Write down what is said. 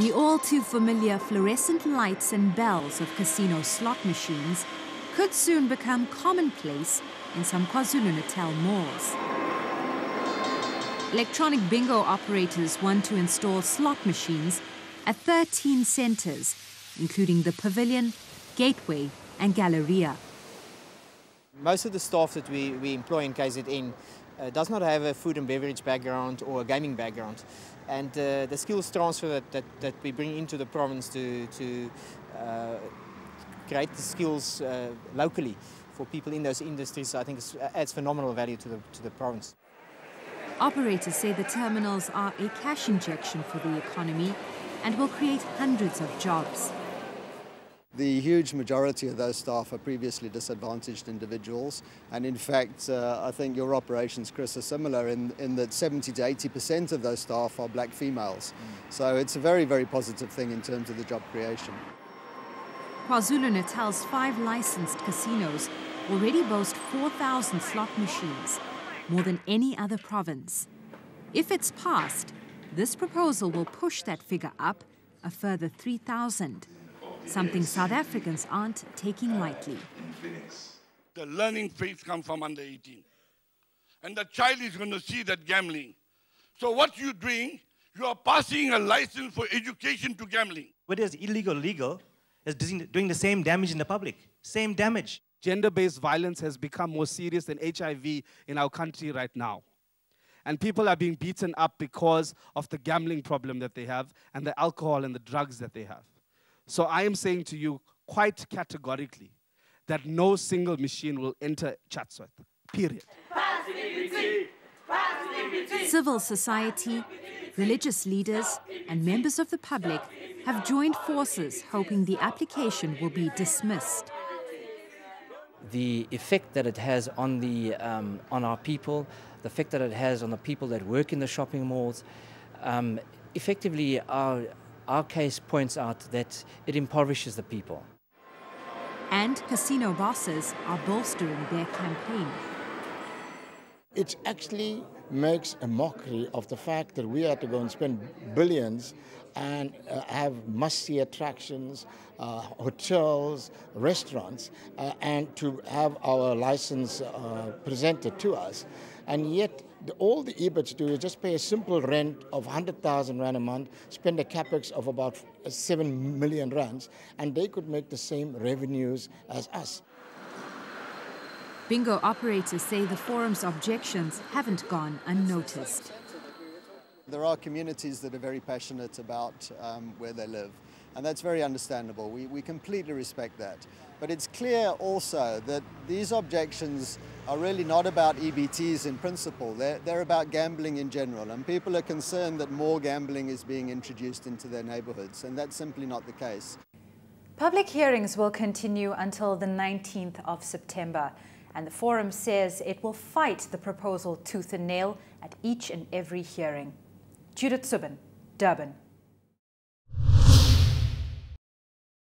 The all-too-familiar fluorescent lights and bells of casino slot machines could soon become commonplace in some KwaZulu-Natal malls. Electronic bingo operators want to install slot machines at 13 centres, including the Pavilion, Gateway and Galleria. Most of the staff that we employ in KZN does not have a food and beverage background or a gaming background. And the skills transfer that we bring into the province to create the skills locally for people in those industries, I think adds phenomenal value to the province. Operators say the terminals are a cash injection for the economy and will create hundreds of jobs. The huge majority of those staff are previously disadvantaged individuals, and in fact I think your operations, Chris, are similar in that 70 to 80% of those staff are black females. So it's a very, very positive thing in terms of the job creation. KwaZulu-Natal's 5 licensed casinos already boast 4,000 slot machines, more than any other province. If it's passed, this proposal will push that figure up a further 3,000. Something South Africans aren't taking lightly. The learning phase comes from under 18. And the child is going to see that gambling. So what you're doing, you are passing a license for education to gambling. Whether it's illegal or legal, is doing the same damage in the public, same damage. Gender-based violence has become more serious than HIV in our country right now. And people are being beaten up because of the gambling problem that they have and the alcohol and the drugs that they have. So I am saying to you quite categorically that no single machine will enter Chatsworth, period. Civil society, religious leaders and members of the public have joined forces hoping the application will be dismissed. The effect that it has on our people, the effect that it has on the people that work in the shopping malls, effectively our case points out that it impoverishes the people. And casino bosses are bolstering their campaign. It actually makes a mockery of the fact that we have to go and spend billions and have must-see attractions, hotels, restaurants, and to have our license presented to us. And yet, all the EBITs do is just pay a simple rent of 100,000 Rand a month, spend a capex of about 7 million rands, and they could make the same revenues as us. Bingo operators say the forum's objections haven't gone unnoticed. There are communities that are very passionate about where they live, and that's very understandable. We completely respect that. But it's clear also that these objections are really not about EBTs in principle. They're about gambling in general, and people are concerned that more gambling is being introduced into their neighborhoods, and that's simply not the case. Public hearings will continue until the 19th of September, and the forum says it will fight the proposal tooth and nail at each and every hearing. Judith Subin, Durban.